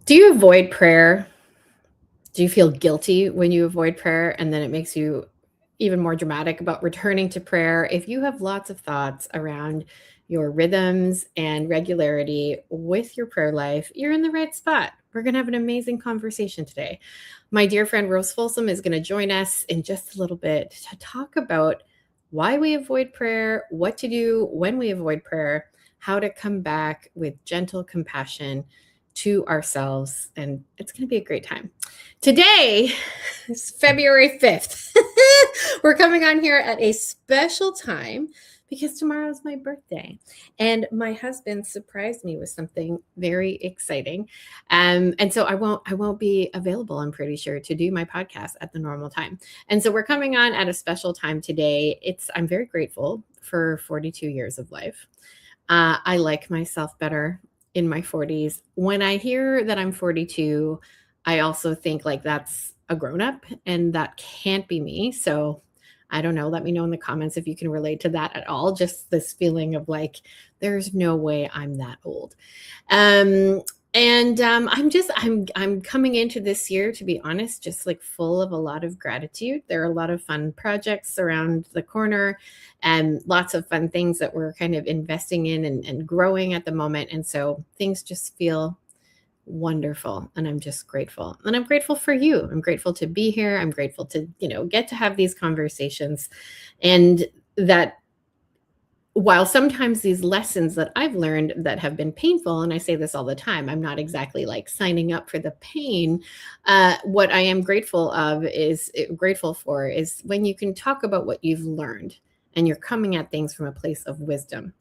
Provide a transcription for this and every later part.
Do you avoid prayer? Do you feel guilty when you avoid prayer and then it makes you even more dramatic about returning to prayer? If you have lots of thoughts around your rhythms and regularity with your prayer life, you're in the right spot. We're going to have an amazing conversation today. My dear friend Rose Folsom is going to join us in just a little bit to talk about why we avoid prayer, what to do when we avoid prayer, how to come back with gentle compassion to ourselves. And it's going to be a great time. Today is February 5th. We're coming on here at a special time because tomorrow's my birthday. And my husband surprised me with something very exciting. And so I won't be available, I'm pretty sure, to do my podcast at the normal time. And so we're coming on at a special time today. I'm very grateful for 42 years of life. I like myself better in my 40s. When I hear that I'm 42, I also think like that's a grown up and that can't be me. So I don't know. Let me know in the comments if you can relate to that at all. Just this feeling of like, there's no way I'm that old. Um, I'm coming into this year, to be honest, just like full of a lot of gratitude. There are a lot of fun projects around the corner and lots of fun things that we're kind of investing in and growing at the moment. And so things just feel wonderful, and I'm just grateful. And I'm grateful for you. I'm grateful to be here. I'm grateful to, get to have these conversations, and that while sometimes these lessons that I've learned that have been painful, and I say this all the time, I'm not exactly like signing up for the pain. What I am grateful for is when you can talk about what you've learned and you're coming at things from a place of wisdom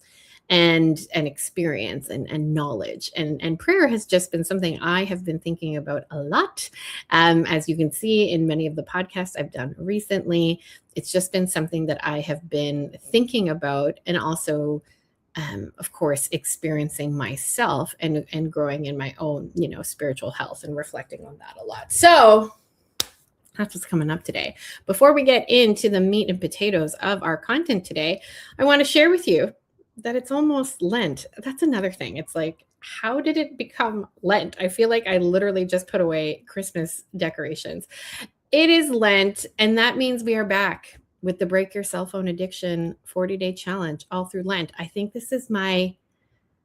and experience and knowledge. And prayer has just been something I have been thinking about a lot. As you can see in many of the podcasts I've done recently, it's just been something that I have been thinking about, and also of course, experiencing myself and growing in my own, spiritual health, and reflecting on that a lot. So that's what's coming up today. Before we get into the meat and potatoes of our content today, I want to share with you that it's almost Lent. That's another thing. It's like, how did it become Lent? I feel like I literally just put away Christmas decorations. It is Lent, and that means we are back with the Break Your Cell Phone Addiction 40-day challenge all through Lent. I think this is my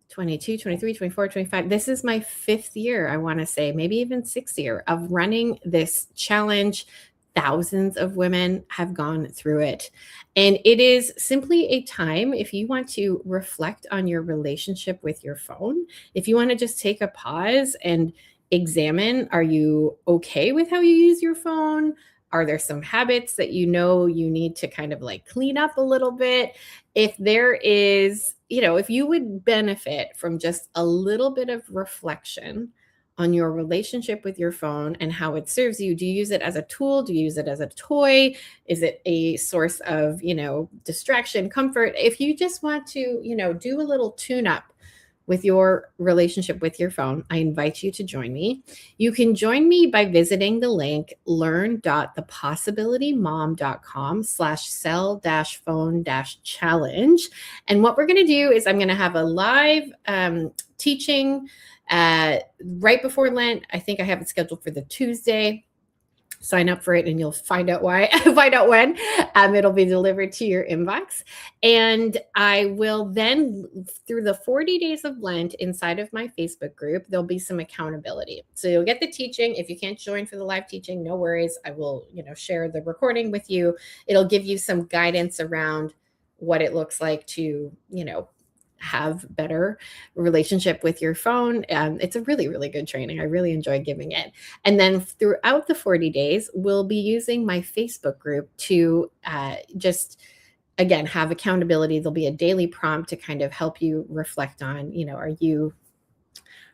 22, 23, 24, 25. This is my 5th year, I want to say, maybe even 6th year of running this challenge. Thousands of women have gone through it. And it is simply a time, if you want to reflect on your relationship with your phone, if you want to just take a pause and examine, are you okay with how you use your phone? Are there some habits that you need to kind of like clean up a little bit? If there is, if you would benefit from just a little bit of reflection on your relationship with your phone and how it serves you. Do you use it as a tool? Do you use it as a toy? Is it a source of, distraction, comfort? If you just want to, do a little tune up with your relationship with your phone, I invite you to join me. You can join me by visiting the link learn.thepossibilitymom.com/cell-phone-challenge. And what we're going to do is I'm going to have a live teaching right before Lent. I think I have it scheduled for the Tuesday. Sign up for it and you'll find out when. It'll be delivered to your inbox. And I will then, through the 40 days of Lent inside of my Facebook group, there'll be some accountability. So you'll get the teaching. If you can't join for the live teaching, no worries. I will, share the recording with you. It'll give you some guidance around what it looks like to, have better relationship with your phone. It's a really, really good training. I really enjoy giving it. And then throughout the 40 days, we'll be using my Facebook group to just, again, have accountability. There'll be a daily prompt to kind of help you reflect on,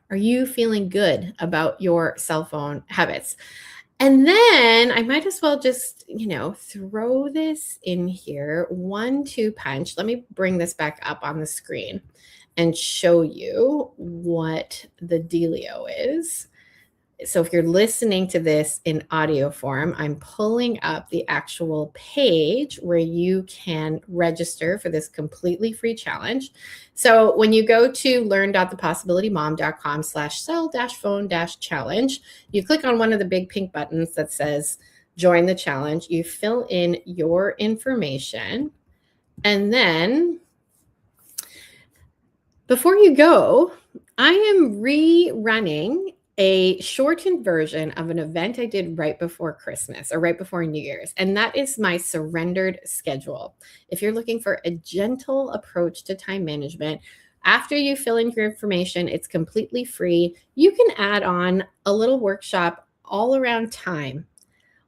are you feeling good about your cell phone habits? And then I might as well just, throw this in here. 1-2 punch. Let me bring this back up on the screen and show you what the dealio is. So if you're listening to this in audio form, I'm pulling up the actual page where you can register for this completely free challenge. So when you go to learn.thepossibilitymom.com/cell-phone-challenge, you click on one of the big pink buttons that says join the challenge. You fill in your information, and then before you go, I am rerunning a shortened version of an event I did right before Christmas or right before New Year's, and that is my surrendered schedule. If you're looking for a gentle approach to time management, after you fill in your information, it's completely free. You can add on a little workshop all around time,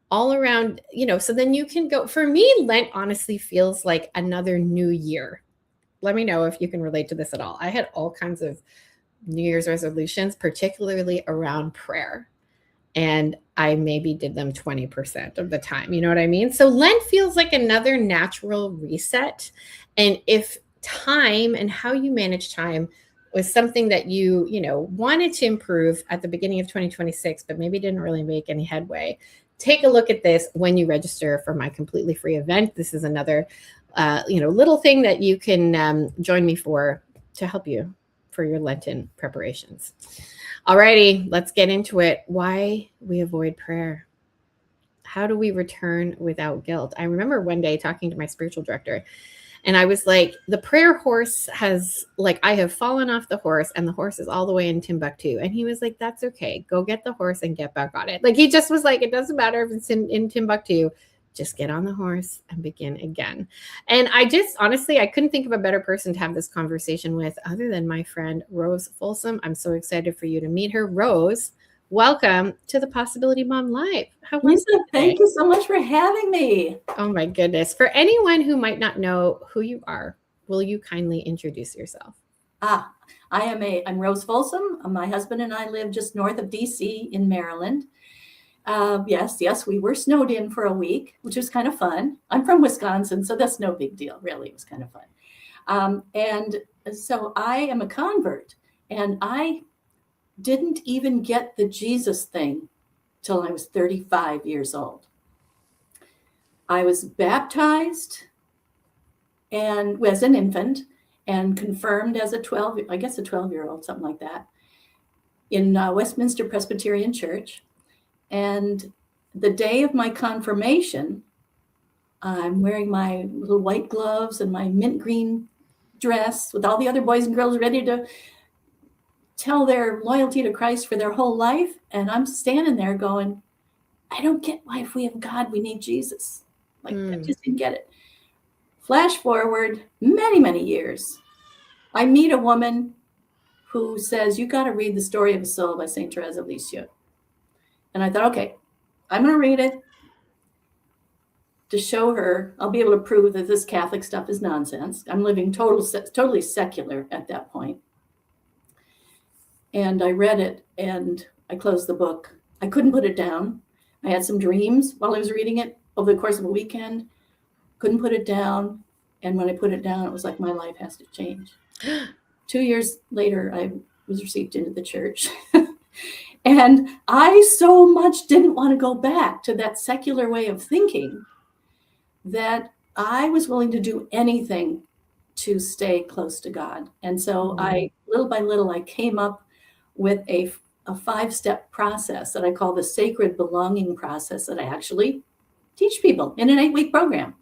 all around, so then you can go. For me, Lent honestly feels like another new year. Let me know if you can relate to this at all. I had all kinds of New Year's resolutions, particularly around prayer. And I maybe did them 20% of the time. You know what I mean? So Lent feels like another natural reset. And if time and how you manage time was something that you wanted to improve at the beginning of 2026, but maybe didn't really make any headway, take a look at this when you register for my completely free event. This is another little thing that you can join me for to help you for your Lenten preparations. Alrighty, let's get into it. Why we avoid prayer. How do we return without guilt? I remember one day talking to my spiritual director, and I was like, the prayer horse has, I have fallen off the horse, and the horse is all the way in Timbuktu. And he was like, that's okay. Go get the horse and get back on it. He just was like, it doesn't matter if it's in Timbuktu. Just get on the horse and begin again. And I just, honestly, I couldn't think of a better person to have this conversation with other than my friend, Rose Folsom. I'm so excited for you to meet her. Rose, welcome to the Possibility Mom Live. How Lisa, thank you so much for having me. Oh my goodness. For anyone who might not know who you are, will you kindly introduce yourself? I'm Rose Folsom. My husband and I live just north of DC in Maryland. Yes, we were snowed in for a week, which was kind of fun. I'm from Wisconsin, so that's no big deal, really. It was kind of fun. And so I am a convert, and I didn't even get the Jesus thing till I was 35 years old. I was baptized and as an infant and confirmed as a 12-year-old, something like that, in Westminster Presbyterian Church. And the day of my confirmation, I'm wearing my little white gloves and my mint green dress with all the other boys and girls ready to tell their loyalty to Christ for their whole life. And I'm standing there going, I don't get why if we have God, we need Jesus. I just didn't get it. Flash forward many, many years. I meet a woman who says, you got to read The Story of a Soul by St. Therese of Lisieux. And I thought, okay, I'm going to read it to show her. I'll be able to prove that this Catholic stuff is nonsense. I'm living totally secular at that point. And I read it and I closed the book. I couldn't put it down. I had some dreams while I was reading it over the course of a weekend. Couldn't put it down. And when I put it down, it was like my life has to change. 2 years later, I was received into the church. And I so much didn't want to go back to that secular way of thinking that I was willing to do anything to stay close to God. And so little by little, I came up with a 5-step process that I call the sacred belonging process that I actually teach people in an 8-week program.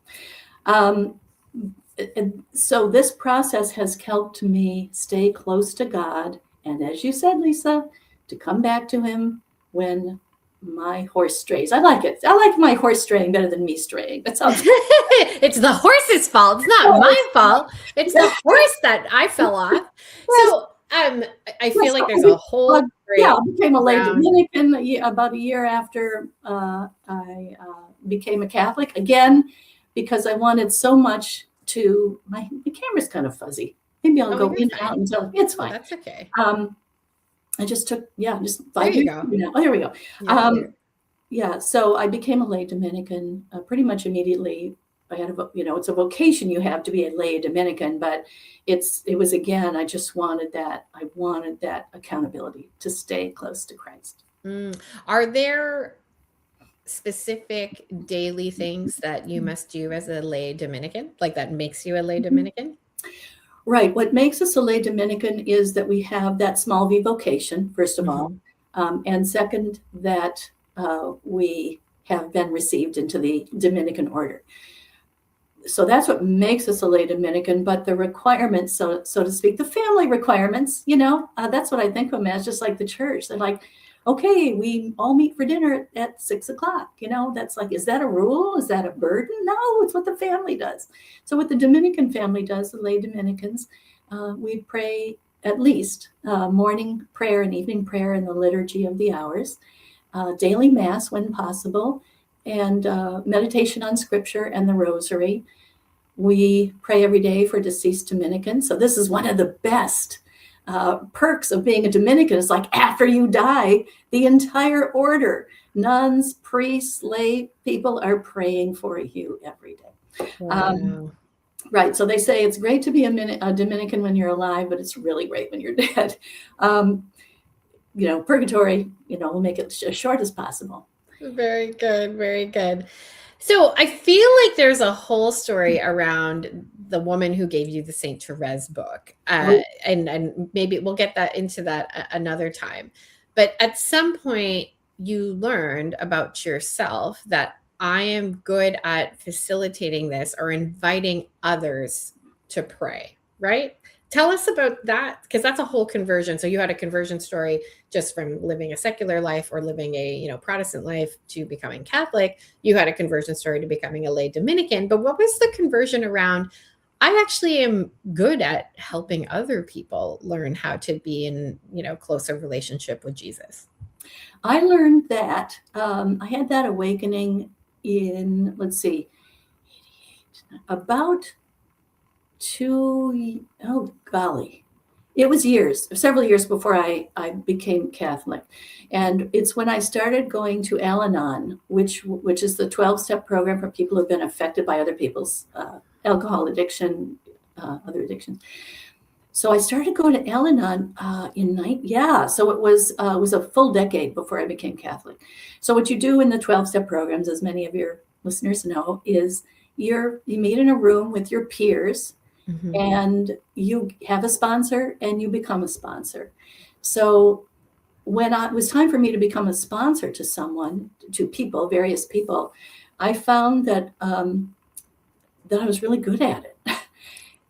So this process has helped me stay close to God. And as you said, Lisa, to come back to him when my horse strays. I like it. I like my horse straying better than me straying. That sounds It's the horse's fault. It's not my fault. It's the horse that I fell off. So I feel like there's a whole I became a lay Dominican about a year after I became a Catholic, again, because I wanted so much to, the camera's kind of fuzzy. Maybe I'll go in and out until it's fine. That's okay. I just took, just 5 years. Oh, here we go. So I became a lay Dominican pretty much immediately. I had it's a vocation you have to be a lay Dominican, but it was, again, I just wanted that. I wanted that accountability to stay close to Christ. Mm. Are there specific daily things that you must do as a lay Dominican, like that makes you a lay Dominican? Right. What makes us a lay Dominican is that we have that small V vocation, first of all. Mhm. And second, that we have been received into the Dominican order. So that's what makes us a lay Dominican. But the requirements, so to speak, the family requirements, that's what I think of them as, just like the church. They're like, okay, we all meet for dinner at 6 o'clock. That's like, is that a rule? Is that a burden? No, it's what the family does. So what the Dominican family does, the lay Dominicans, we pray at least morning prayer and evening prayer in the liturgy of the hours, daily mass when possible, and meditation on scripture and the rosary. We pray every day for deceased Dominicans. So this is one of the best perks of being a Dominican. Is like after you die, the entire order, nuns, priests, lay people, are praying for you every day. Wow. Right. So they say it's great to be a Dominican when you're alive, but it's really great when you're dead. Um, Purgatory, we'll make it as short as possible. Very good, very good. So I feel like there's a whole story around the woman who gave you the Saint Therese book, Oh, and maybe we'll get that into that another time. But at some point, you learned about yourself that I am good at facilitating this or inviting others to pray, right? Tell us about that, because that's a whole conversion. So you had a conversion story just from living a secular life or living a Protestant life to becoming Catholic. You had a conversion story to becoming a lay Dominican. But what was the conversion around? I actually am good at helping other people learn how to be in closer relationship with Jesus. I learned that I had that awakening in, let's see, about oh golly, it was several years before I became Catholic. And it's when I started going to Al-Anon, which is the 12-step program for people who've been affected by other people's alcohol addiction, other addictions. So I started going to Al-Anon so it was a full decade before I became Catholic. So what you do in the 12-step programs, as many of your listeners know, is you meet in a room with your peers, Mm-hmm. and you have a sponsor and you become a sponsor. So when it was time for me to become a sponsor to people, various people, I found that I was really good at it,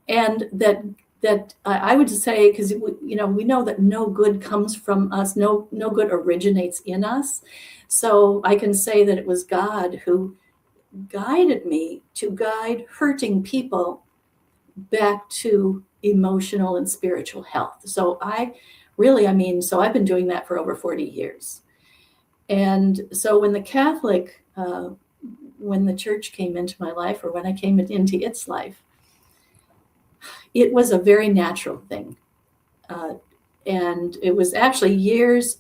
and that I would say, because we know that no good comes from us, no good originates in us. So I can say that it was God who guided me to guide hurting people back to emotional and spiritual health. So I've been doing that for over 40 years. And so when when the church came into my life, or when I came into its life, it was a very natural thing. Uh, and it was actually years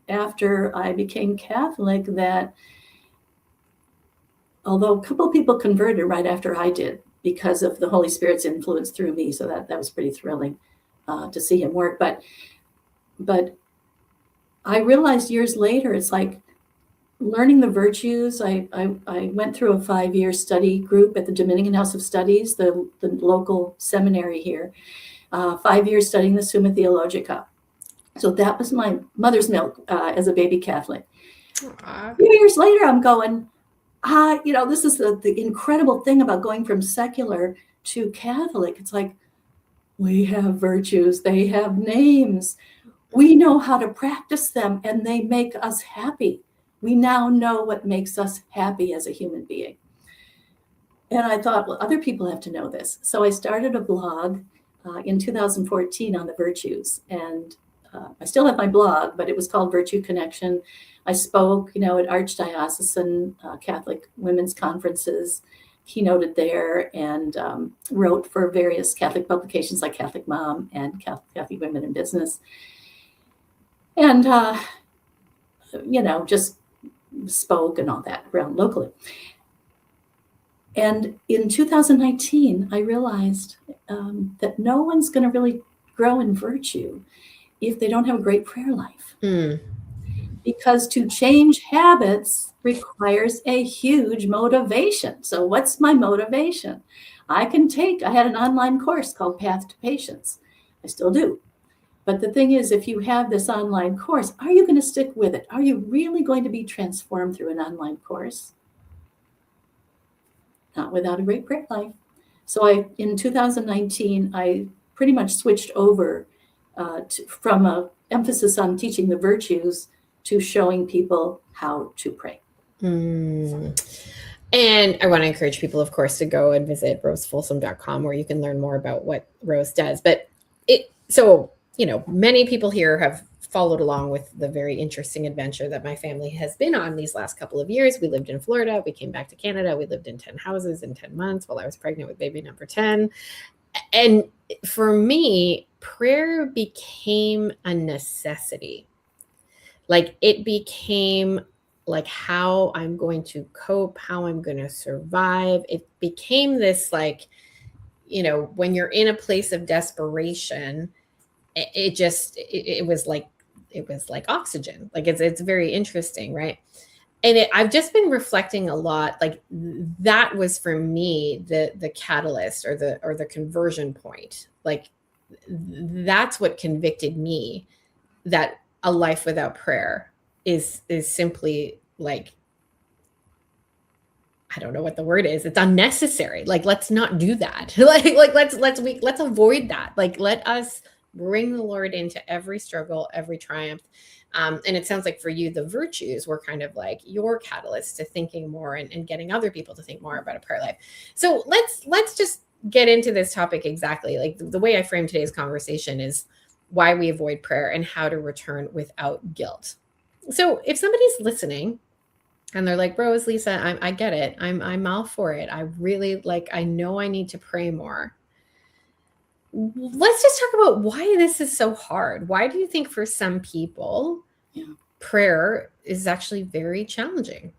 after I became Catholic that, although a couple of people converted right after I did because of the Holy Spirit's influence through me, so that was pretty thrilling to see him work. But I realized years later, it's like learning the virtues. I went through a 5-year study group at the Dominican House of Studies, the local seminary here, 5 years studying the Summa Theologica. So that was my mother's milk as a baby Catholic. Aww. A few years later, I'm going, this is the incredible thing about going from secular to Catholic. It's like, we have virtues, they have names. We know how to practice them, and they make us happy. We now know what makes us happy as a human being. And I thought, well, other people have to know this. So I started a blog in 2014 on the virtues. And I still have my blog, but it was called Virtue Connection. I spoke, at Archdiocesan Catholic women's conferences, keynoted there, and wrote for various Catholic publications like Catholic Mom and Catholic Women in Business. And, just spoke and all that around locally. And in 2019, I realized that no one's going to really grow in virtue if they don't have a great prayer life. Mm. because to change habits requires a huge motivation. So what's my motivation? I had an online course called Path to Patience. I still do. But the thing is, if you have this online course, are you going to stick with it? Are you really going to be transformed through an online course? Not without a great prayer life. So in 2019, I pretty much switched over from an emphasis on teaching the virtues to showing people how to pray. And I want to encourage people, of course, to go and visit rosefolsom.com where you can learn more about what Rose does. But many people here have followed along with the very interesting adventure that my family has been on these last couple of years. We lived in Florida. We came back to Canada. We lived in 10 houses in 10 months while I was pregnant with baby number 10. And for me, prayer became a necessity. Like it became like how I'm going to cope, how I'm going to survive. It became this like, when you're in a place of desperation, it was like oxygen. Like it's very interesting, right? And I've just been reflecting a lot. Like that was for me the catalyst or the conversion point. Like that's what convicted me that a life without prayer is simply like, I don't know what the word is. It's unnecessary. Like, let's not do that. Let's avoid that. Like, let us bring the Lord into every struggle, every triumph. And it sounds like for you, the virtues were kind of like your catalyst to thinking more and getting other people to think more about a prayer life. So let's just get into this topic exactly. Like the way I frame today's conversation is why we avoid prayer and how to return without guilt. So if somebody's listening and they're like, Rose, Lisa, I get it. I'm all for it. I really I know I need to pray more. Let's just talk about why this is so hard. Why do you think for some people, prayer is actually very challenging?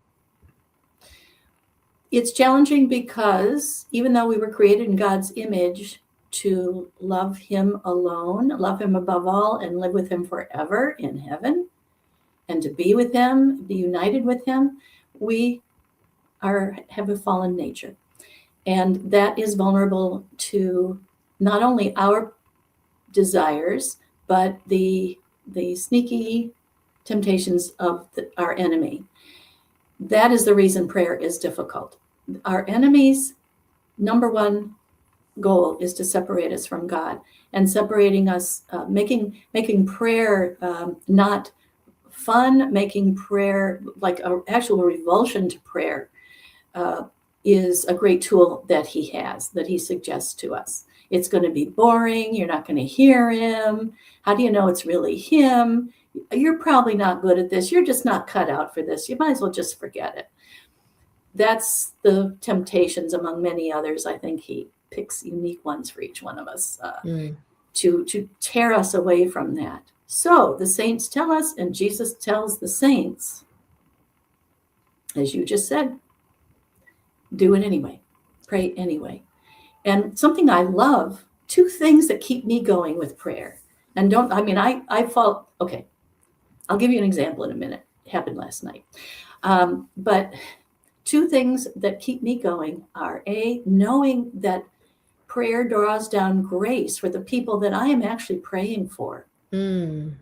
It's challenging because even though we were created in God's image to love him alone, love him above all, and live with him forever in heaven, and to be with him, be united with him, we have a fallen nature. And that is vulnerable to not only our desires, but the sneaky temptations of our enemy. That is the reason prayer is difficult. Our enemy's number one goal is to separate us from God, and separating us, making prayer not fun, making prayer like an actual revulsion to prayer is a great tool that he suggests to us. It's going to be boring. You're not going to hear him. How do you know it's really him? You're probably not good at this. You're just not cut out for this. You might as well just forget it. That's the temptations among many others. I think he picks unique ones for each one of us to tear us away from that. So the saints tell us, and Jesus tells the saints, as you just said, do it anyway. Pray anyway. And something I love, two things that keep me going with prayer. And I fall, okay, I'll give you an example in a minute. It happened last night. But two things that keep me going are knowing that prayer draws down grace for the people that I am actually praying for. And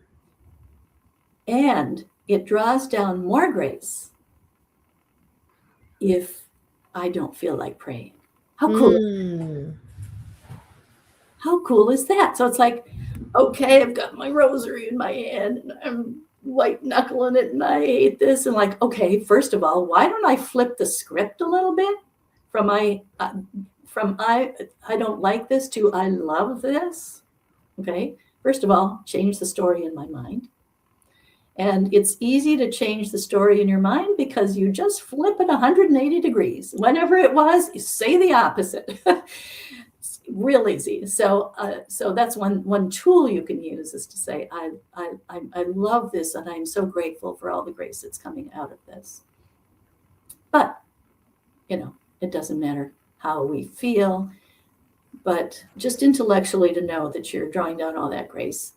it draws down more grace if I don't feel like praying. How cool. How cool is that? So it's like, okay, I've got my rosary in my hand and I'm white knuckling it and I hate this. And like, okay, first of all, why don't I flip the script a little bit from I don't like this to I love this? Okay, first of all, change the story in my mind. And it's easy to change the story in your mind because you just flip it 180 degrees. Whenever it was, you say the opposite. It's real easy. So that's one tool you can use is to say, I love this and I'm so grateful for all the grace that's coming out of this. But, it doesn't matter how we feel, but just intellectually to know that you're drawing down all that grace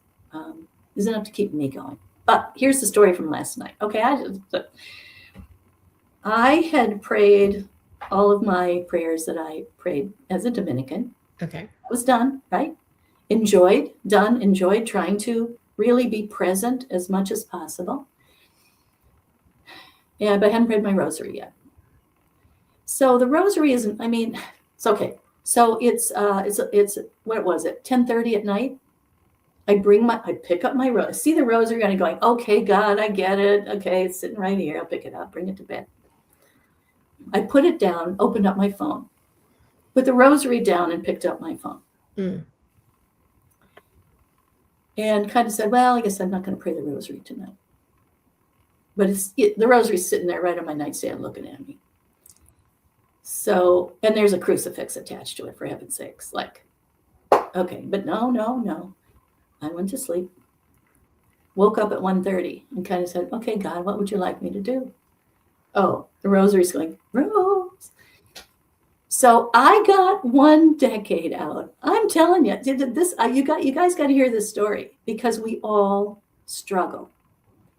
is enough to keep me going. But here's the story from last night. Okay, I had prayed all of my prayers that I prayed as a Dominican. Okay. It was done, right? Enjoyed trying to really be present as much as possible. Yeah, but I hadn't prayed my rosary yet. So the rosary isn't, I mean, it's okay. So it's what was it, 10:30 at night? I pick up my rosary, see the rosary, and I'm going, okay, God, I get it. Okay, it's sitting right here. I'll pick it up, bring it to bed. I put it down, opened up my phone, put the rosary down, and picked up my phone. And kind of said, well, I guess I'm not going to pray the rosary tonight. But the rosary's sitting there right on my nightstand looking at me. So, and there's a crucifix attached to it, for heaven's sakes. Like, okay, but no. I went to sleep. Woke up at 1:30 and kind of said, okay, God, what would you like me to do? Oh, the rosary's going, Rose. So I got 1 decade out. I'm telling you, you guys got to hear this story, because we all struggle.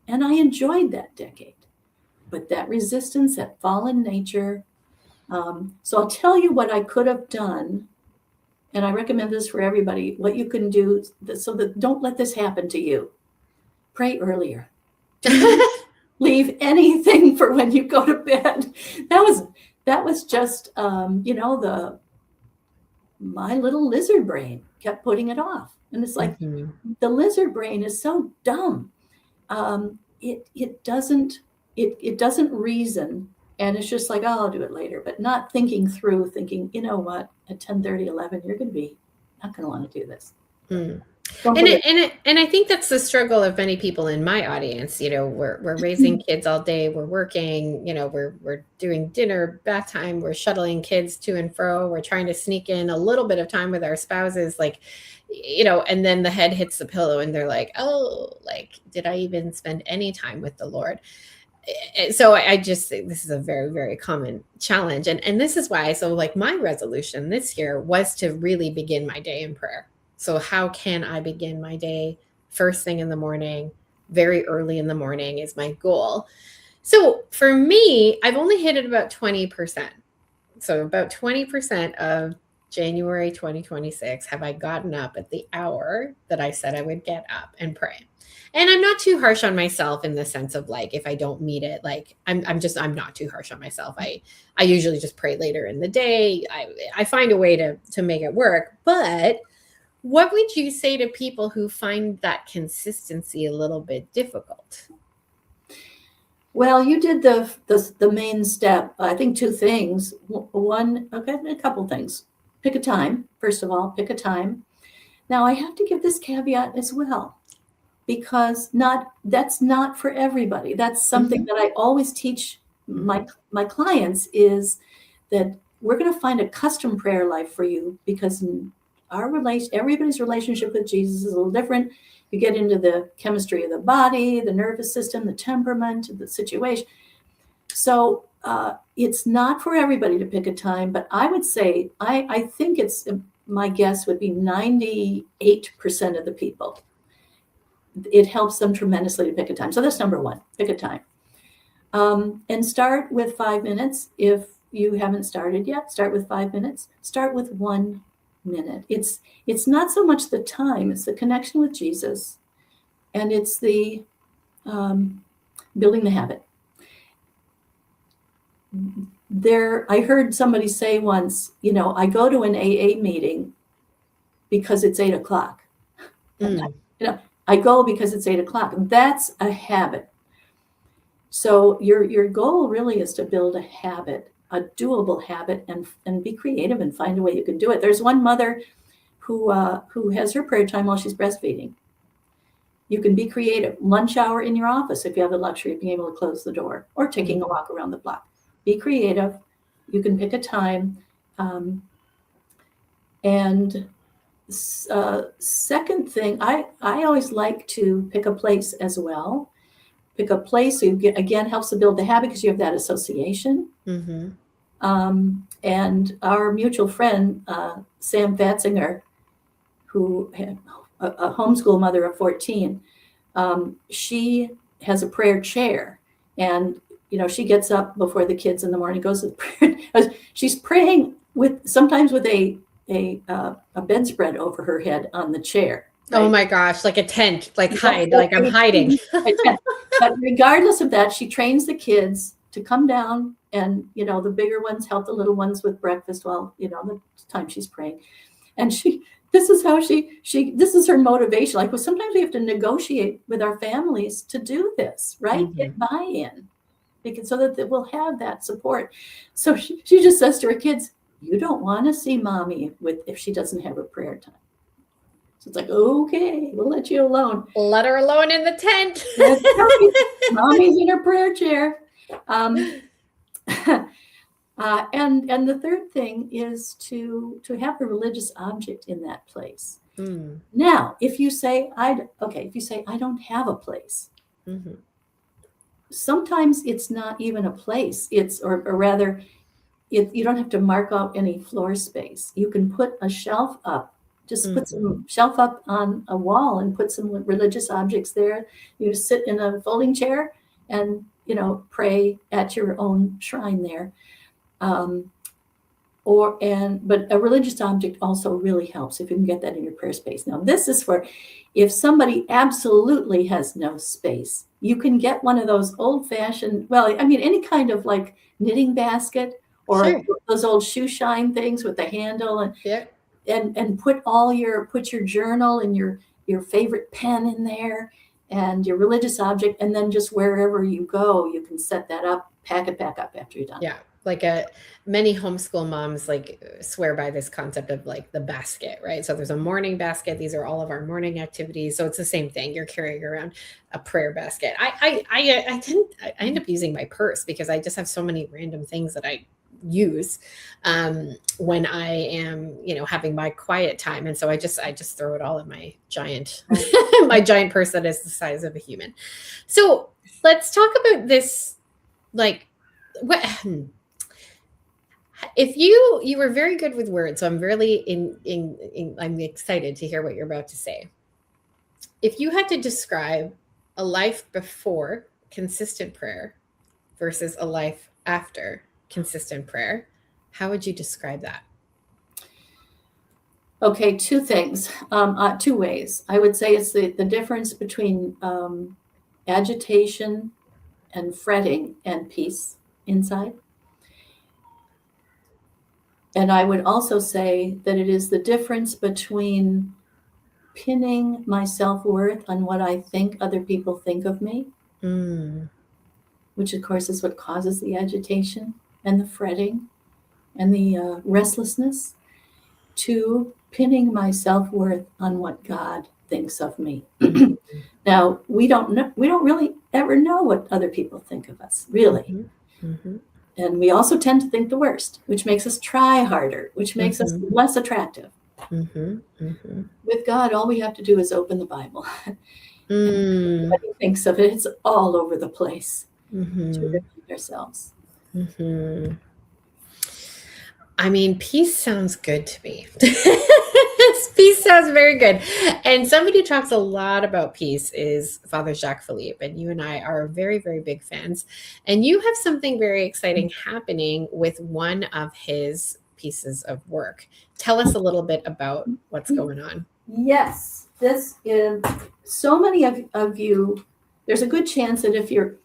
And I enjoyed that decade. But that resistance, that fallen nature. So I'll tell you what I could have done. And I recommend this for everybody, what you can do so that don't let this happen to you. Pray earlier. Leave anything for when you go to bed. That was just, my little lizard brain kept putting it off. And it's like, the lizard brain is so dumb. It doesn't reason. And it's just like, oh, I'll do it later, but not thinking, you know what, at 10:30, 11, you're going to be not going to want to do this. And I think that's the struggle of many people in my audience. We're raising kids all day. We're working, we're doing dinner, bath time. We're shuttling kids to and fro. We're trying to sneak in a little bit of time with our spouses, and then the head hits the pillow and they're like, oh, did I even spend any time with the Lord? So I just think this is a very, very common challenge. And this is why, my resolution this year was to really begin my day in prayer. So how can I begin my day first thing in the morning, very early in the morning is my goal. So for me, I've only hit it about 20%. So about 20% of January 2026 have I gotten up at the hour that I said I would get up and pray. And I'm not too harsh on myself in the sense of if I don't meet it, I'm not too harsh on myself. I usually just pray later in the day. I find a way to make it work. But what would you say to people who find that consistency a little bit difficult? Well, you did the main step. I think 2 things. One, okay, a couple things. Pick a time. First of all, pick a time. Now, I have to give this caveat as well, because that's not for everybody. That's something that I always teach my clients, is that we're going to find a custom prayer life for you, because everybody's relationship with Jesus is a little different. You get into the chemistry of the body, the nervous system, the temperament, the situation. So it's not for everybody to pick a time, but I would say, I think my guess would be 98% of the people. It helps them tremendously to pick a time. So that's number 1, pick a time. And start with 5 minutes. If you haven't started yet, start with 5 minutes. Start with 1 minute. It's not so much the time, it's the connection with Jesus, and it's the building the habit. I heard somebody say once, I go to an AA meeting because it's 8:00. I go because it's 8:00. That's a habit. So your goal really is to build a habit, a doable habit, and be creative and find a way you can do it. There's one mother who has her prayer time while she's breastfeeding. You can be creative. Lunch hour in your office, if you have the luxury of being able to close the door, or taking a walk around the block. Be creative. You can pick a time. And second thing, I always like to pick a place as well. Pick a place, so again, helps to build the habit, because you have that association. And our mutual friend, Sam Fatzinger, who had a homeschool mother of 14, She has a prayer chair, and she gets up before the kids in the morning, goes to the prayer. She's praying sometimes with a bedspread over her head on the chair. Oh Right? my gosh, like a tent, like hide, That's like I'm hiding. But regardless of that, she trains the kids to come down, and the bigger ones help the little ones with breakfast while the time she's praying. And this is how this is her motivation. Like, well, sometimes we have to negotiate with our families to do this, right? Mm-hmm. Get buy-in, because so that we'll have that support. So she just says to her kids, you don't want to see mommy if she doesn't have her prayer time. So it's like, okay, we'll let you alone. Let her alone in the tent. That's right. Mommy's in her prayer chair. And the third thing is to have a religious object in that place. Mm. Now, if you say I don't have a place, Mm-hmm. sometimes it's not even a place. Or rather, you don't have to mark out any floor space. You can put a shelf up. Just put some shelf up on a wall and put some religious objects there. You sit in a folding chair and pray at your own shrine there. But a religious object also really helps if you can get that in your prayer space. Now, this is for if somebody absolutely has no space. You can get one of those old-fashioned, any kind of like knitting basket, or Sure. those old shoe shine things with the handle, and Yep. and put your journal and your favorite pen in there and your religious object, and then just wherever you go, you can set that up, pack it back up after you're done. Yeah. Like many homeschool moms like swear by this concept of like the basket, right? So there's a morning basket. These are all of our morning activities. So it's the same thing. You're carrying around a prayer basket. I end up using my purse because I just have so many random things that I use when I am, having my quiet time. And so I just throw it all in my giant, my giant purse that is the size of a human. So let's talk about this, like what if you were very good with words, so I'm really I'm excited to hear what you're about to say. If you had to describe a life before consistent prayer versus a life after consistent prayer, how would you describe that? Okay, two things, two ways. I would say it's the difference between agitation and fretting and peace inside. And I would also say that it is the difference between pinning my self-worth on what I think other people think of me, which of course is what causes the agitation and the fretting and the restlessness, to pinning my self-worth on what God thinks of me. Now, we don't really ever know what other people think of us, really. Mm-hmm. And we also tend to think the worst, which makes us try harder, which makes us less attractive. With God, all we have to do is open the Bible. And what he thinks of it, it's all over the place to remind ourselves. I mean, peace sounds good to me. Peace sounds very good. And somebody who talks a lot about peace is Father Jacques Philippe. And you and I are very, very big fans. And you have something very exciting happening with one of his pieces of work. Tell us a little bit about what's going on. Yes, this is so many of you. There's a good chance that if you're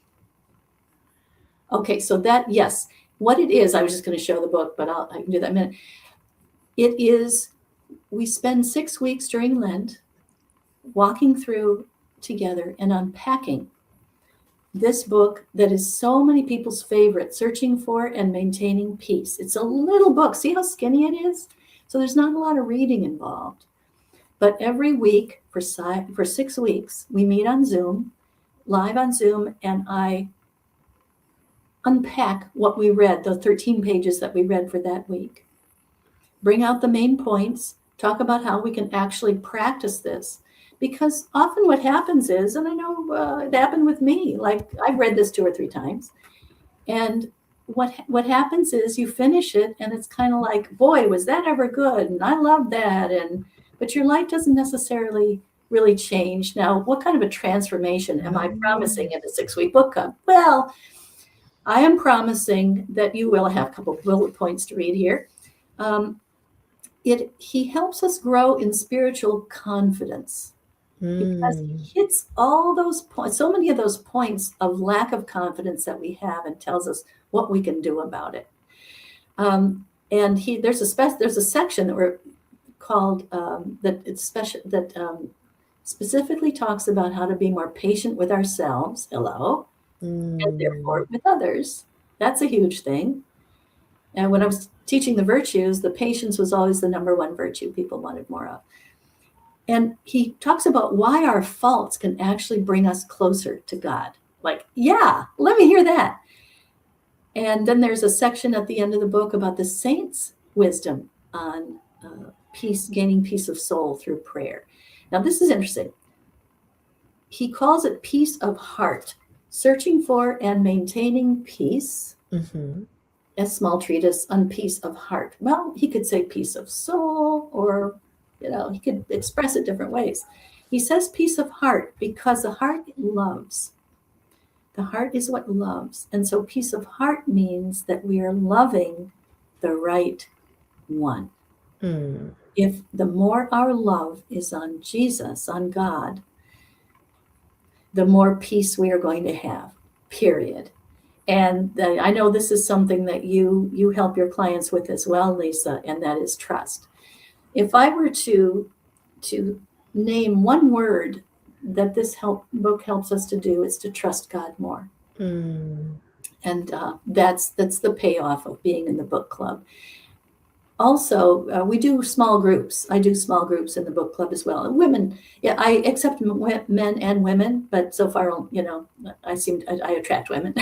okay, so that, yes, what it is, I was just going to show the book, but I can do that in a minute. It is, we spend 6 weeks during Lent walking through together and unpacking this book that is so many people's favorite, Searching for and Maintaining Peace. It's a little book. See how skinny it is? So there's not a lot of reading involved. But every week for 6 weeks, we meet on Zoom, live on Zoom, and I unpack what we read, the 13 pages that we read for that week. Bring out the main points, talk about how we can actually practice this. Because often what happens is, and I know it happened with me, like I've read this 2 or 3 times, and what happens is you finish it and it's kind of like, boy, was that ever good? And I love that. But your life doesn't necessarily really changed. Now, what kind of a transformation am I promising Mm. in the 6-week book club? Well, I am promising that you will have a couple bullet points to read here. He helps us grow in spiritual confidence because Mm. he hits all those points, so many of those points of lack of confidence that we have, and tells us what we can do about it. And there's a section that we're called that specifically talks about how to be more patient with ourselves. Hello. And Mm. therefore with others. That's a huge thing. And when I was teaching the virtues, the patience was always the number one virtue people wanted more of. And he talks about why our faults can actually bring us closer to God. Like, yeah, let me hear that. And then there's a section at the end of the book about the saints' wisdom on peace, gaining peace of soul through prayer. Now, this is interesting. He calls it peace of heart, searching for and maintaining peace. Mm-hmm. A small treatise on peace of heart. Well, he could say peace of soul, or, he could express it different ways. He says peace of heart because the heart loves. The heart is what loves. And so peace of heart means that we are loving the right one. Mm. If the more our love is on Jesus, on God, the more peace we are going to have, period. And I know this is something that you help your clients with as well, Lisa, and that is trust. If I were to name one word that this book helps us to do, it's to trust God more. Mm. And that's the payoff of being in the book club. Also, we do small groups. I do small groups in the book club as well. And women, yeah, I accept men and women, but so far, I attract women.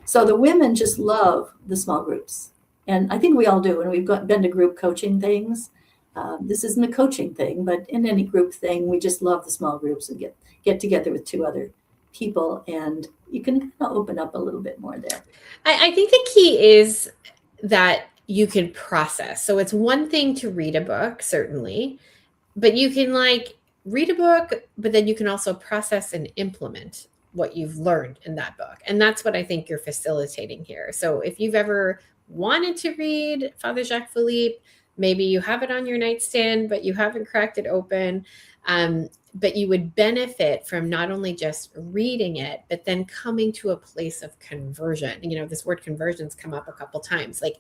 So the women just love the small groups, and I think we all do. And we've been to group coaching things. This isn't a coaching thing, but in any group thing, we just love the small groups and get together with 2 other people, and you can kind of open up a little bit more there. I think the key is that you can process. So it's one thing to read a book, certainly, but you can like read a book, but then you can also process and implement what you've learned in that book. And that's what I think you're facilitating here. So if you've ever wanted to read Father Jacques Philippe, maybe you have it on your nightstand, but you haven't cracked it open. But you would benefit from not only just reading it, but then coming to a place of conversion. This word conversion's come up a couple times. Like,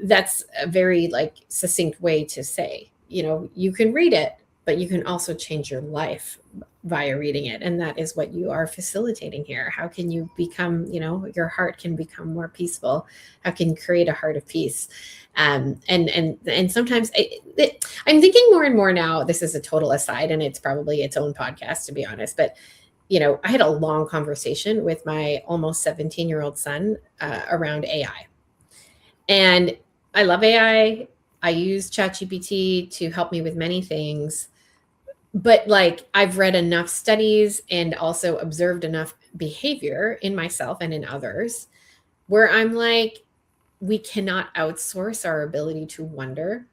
that's a very like succinct way to say, you can read it, but you can also change your life via reading it. And that is what you are facilitating here. How can you become, your heart can become more peaceful? How can you create a heart of peace? And sometimes I'm thinking more and more now, this is a total aside, and it's probably its own podcast, to be honest, but I had a long conversation with my almost 17-year-old son around AI. And I love AI. I use ChatGPT to help me with many things. But like, I've read enough studies and also observed enough behavior in myself and in others where I'm like, we cannot outsource our ability to wonder.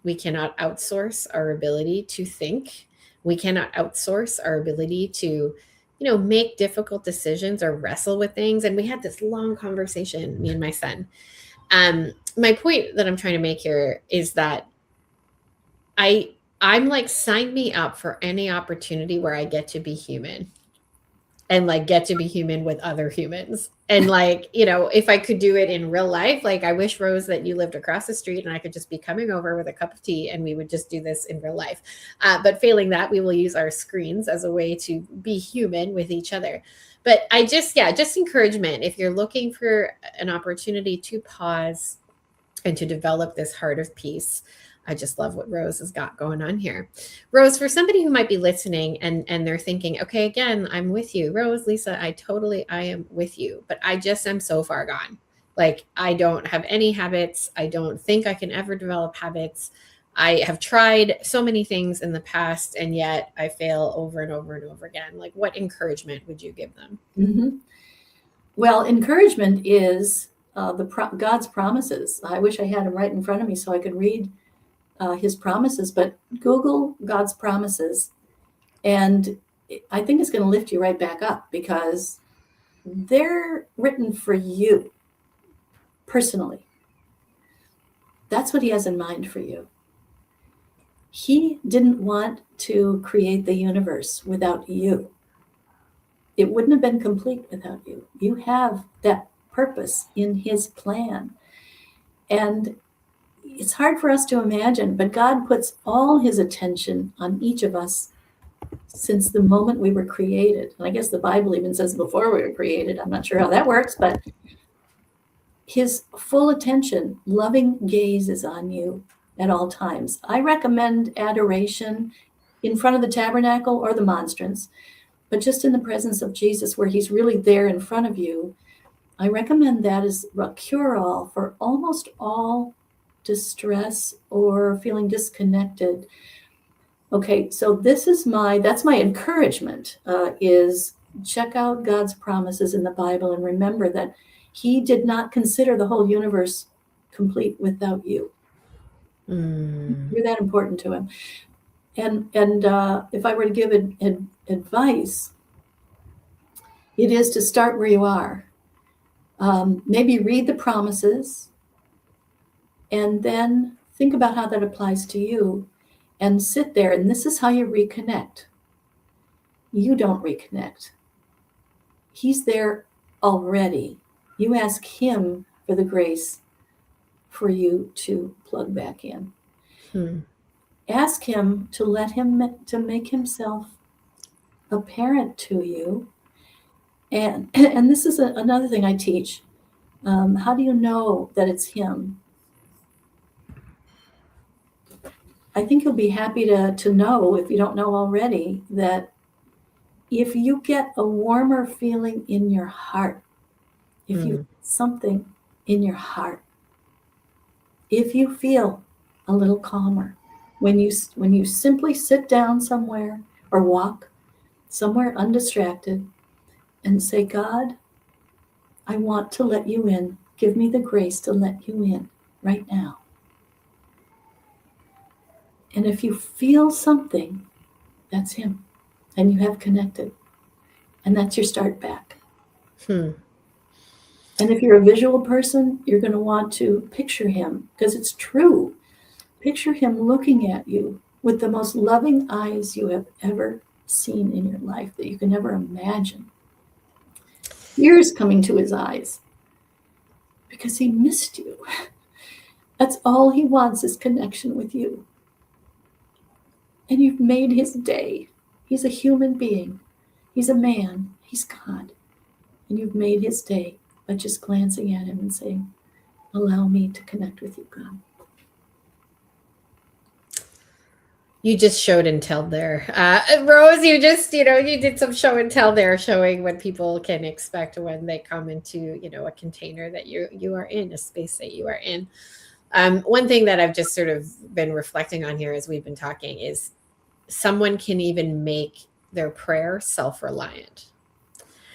We cannot outsource our ability to think. We cannot outsource our ability to, make difficult decisions or wrestle with things. And we had this long conversation, me and my son. My point that I'm trying to make here is that I'm like, sign me up for any opportunity where I get to be human and like get to be human with other humans. And like, if I could do it in real life, like I wish, Rose, that you lived across the street and I could just be coming over with a cup of tea and we would just do this in real life. But failing that, we will use our screens as a way to be human with each other. But just encouragement. If you're looking for an opportunity to pause and to develop this heart of peace, I just love what Rose has got going on here. Rose, for somebody who might be listening and they're thinking, okay, again, I'm with you. Rose, Lisa, I am with you, but I just am so far gone. Like, I don't have any habits. I don't think I can ever develop habits. I have tried so many things in the past, and yet I fail over and over and over again. Like, what encouragement would you give them? Mm-hmm. Well, encouragement is God's promises. I wish I had them right in front of me so I could read his promises, but Google God's promises And I think it's going to lift you right back up, because they're written for you personally. That's what he has in mind for you. He didn't want to create the universe without you. It wouldn't have been complete without you. You have that purpose in his plan. And it's hard for us to imagine, but God puts all his attention on each of us since the moment we were created. And I guess the Bible even says before we were created. I'm not sure how that works, but his full attention, loving gaze is on you at all times. I recommend adoration in front of the tabernacle or the monstrance, but just in the presence of Jesus, where he's really there in front of you. I recommend that as a cure-all for almost all distress or feeling disconnected. Okay, so that's my encouragement, is check out God's promises in the Bible and remember that he did not consider the whole universe complete without you. You're that important to him. And if I were to give advice, it is to start where you are. Maybe read the promises and then think about how that applies to you, and sit there. And this is how you reconnect. You don't reconnect. He's there already. You ask him for the grace for you to plug back in. Ask him to to make himself apparent to you. And this is another thing I teach. How do you know that it's him? I think you'll be happy to know, if you don't know already, that if you get a warmer feeling in your heart, if you something in your heart, if you feel a little calmer, when you simply sit down somewhere or walk somewhere undistracted and say, God, I want to let you in. Give me the grace to let you in right now. And if you feel something, that's him. And you have connected. And that's your start back. And if you're a visual person, you're going to want to picture him, because it's true. Picture him looking at you with the most loving eyes you have ever seen in your life, that you can ever imagine. Tears coming to his eyes because he missed you. That's all he wants, is connection with you. And you've made his day. He's a human being. He's a man. He's God. And you've made his day by just glancing at him and saying, allow me to connect with you, God. You just showed and tell there. Rose, you did some show and tell there, showing what people can expect when they come into, a container that you are in, a space that you are in. One thing that I've just sort of been reflecting on here as we've been talking is someone can even make their prayer self-reliant.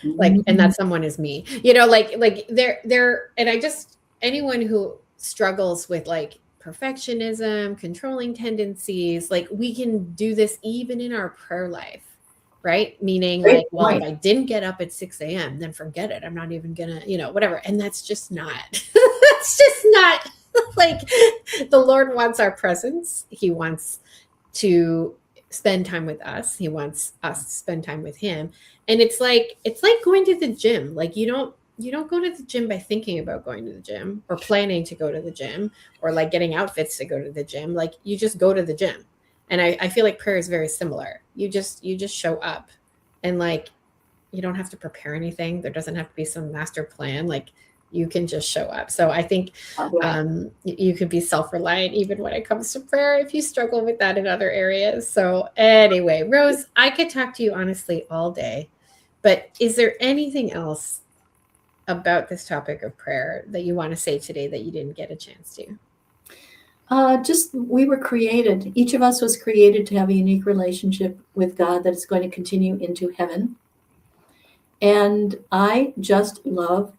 And that someone is me, anyone who struggles with perfectionism, controlling tendencies, we can do this even in our prayer life, right? Meaning if I didn't get up at 6 a.m., then forget it. I'm not even gonna, whatever. And that's just not, that's just not the Lord wants our presence. He wants to spend time with us. He wants us to spend time with him. And it's like going to the gym. You don't go to the gym by thinking about going to the gym or planning to go to the gym or getting outfits to go to the gym. You just go to the gym. And I feel like prayer is very similar. You just show up, and you don't have to prepare anything. There doesn't have to be some master plan. You can just show up. So I think you could be self-reliant even when it comes to prayer if you struggle with that in other areas. So anyway, Rose, I could talk to you honestly all day, but is there anything else about this topic of prayer that you want to say today that you didn't get a chance to? We were created. Each of us was created to have a unique relationship with God that is going to continue into heaven. And I just love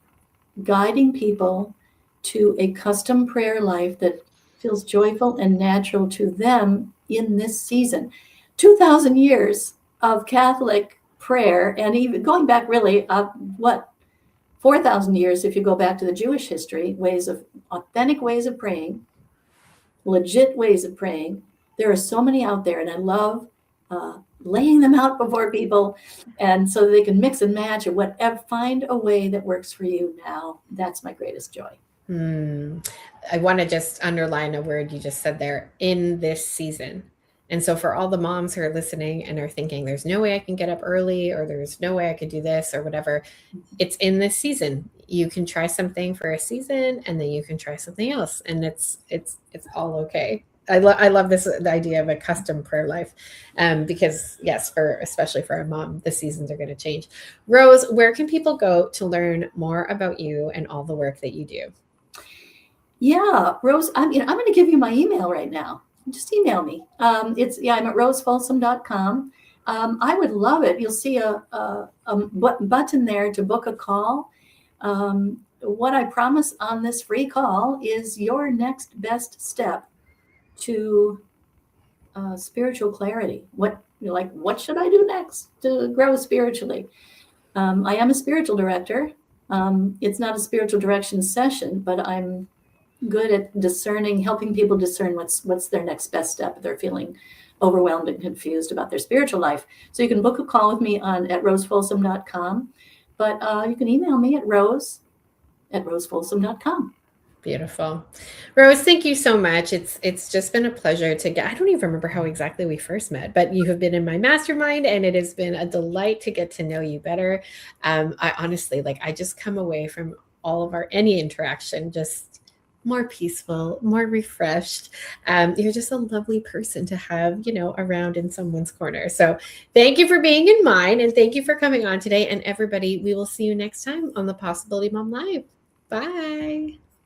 guiding people to a custom prayer life that feels joyful and natural to them in this season. 2,000 years of Catholic prayer, and even going back really, what, 4,000 years, if you go back to the Jewish history, authentic ways of praying, legit ways of praying. There are so many out there, and I love laying them out before people, and so they can mix and match or whatever. Find a way that works for you now. That's my greatest joy. I want to just underline a word you just said there, in this season. And so, for all the moms who are listening and are thinking, there's no way I can get up early, or there's no way I could do this, or whatever, it's in this season. You can try something for a season, and then you can try something else, and it's all okay. I love this, the idea of a custom prayer life, because yes, for especially for a mom, the seasons are going to change. Rose, where can people go to learn more about you and all the work that you do? Yeah, Rose, I'm going to give you my email right now. Just email me. I'm at rosefolsom.com. I would love it. You'll see a button there to book a call. What I promise on this free call is your next best step to spiritual clarity. What should I do next to grow spiritually? I am a spiritual director. It's not a spiritual direction session, but I'm good at discerning, helping people discern what's their next best step if they're feeling overwhelmed and confused about their spiritual life. So you can book a call with me at rosefolsom.com, but you can email me at rose@rosefolsom.com. Beautiful. Rose, thank you so much. It's just been a pleasure to get, I don't even remember how exactly we first met, but you have been in my mastermind, and it has been a delight to get to know you better. I honestly, I just come away from all of any interaction just more peaceful, more refreshed. You're just a lovely person to have, around in someone's corner. So thank you for being in mine, and thank you for coming on today. And everybody, we will see you next time on the Possibility Mom Live. Bye.